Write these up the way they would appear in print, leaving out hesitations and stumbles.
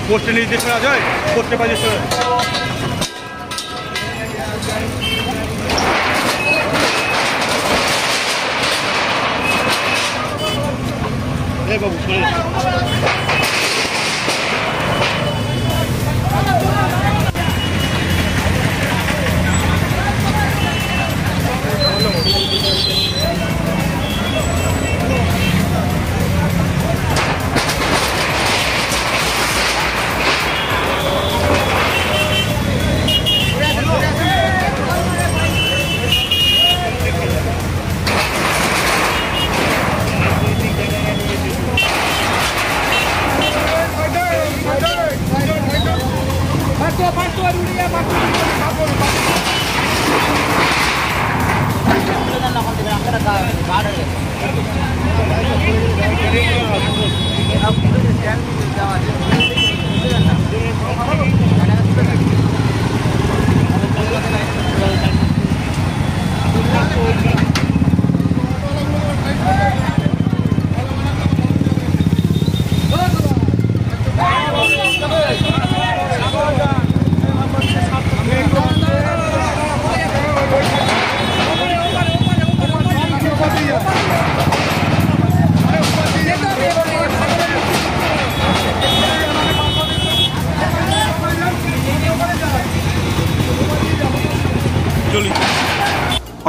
পোস্টে নির্দেশ করা যায়, পোস্টে পাই বাবু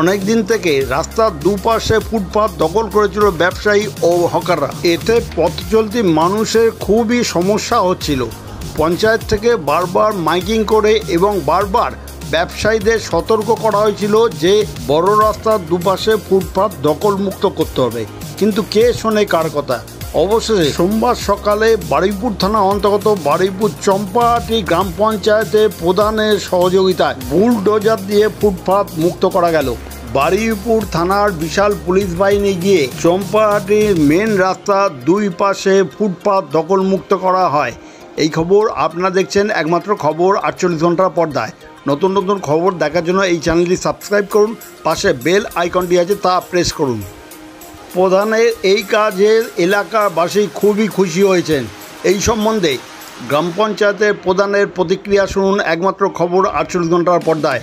অনেক দিন থেকে রাস্তার দুপাশে ফুটপাত দখল করেছিল ব্যবসায়ী ও হকাররা। এতে পথ চলতি মানুষের খুবই সমস্যা হচ্ছিল। পঞ্চায়েত থেকে বারবার মাইকিং করে এবং বারবার ব্যবসায়ীদের সতর্ক করা হয়েছিল যে বড় রাস্তার দুপাশে ফুটপাত দখলমুক্ত করতে হবে, কিন্তু কে শোনে কার কথা। অবশেষে সোমবার সকালে বারুইপুর থানা অন্তর্গত বারুইপুর চম্পাহাটি গ্রাম পঞ্চায়েতের প্রধানের সহযোগিতায় বুলডোজার দিয়ে ফুটপাত মুক্ত করা গেল। বারুইপুর থানার বিশাল পুলিশ বাহিনী গিয়ে চম্পাহাটির মেন রাস্তার দুই পাশে ফুটপাত দখলমুক্ত করা হয়। এই খবর আপনারা দেখছেন একমাত্র খবর 48 ঘন্টার পর্দায়। নতুন নতুন খবর দেখার জন্য এই চ্যানেলটি সাবস্ক্রাইব করুন, পাশে বেল আইকনটি আছে তা প্রেস করুন। প্রধানের এই কাজে এলাকাবাসী খুবই খুশি হয়েছেন। এই সম্বন্ধে গ্রাম পঞ্চায়েতের প্রধানের প্রতিক্রিয়া শুনুন একমাত্র খবর 48 ঘন্টার পর্দায়।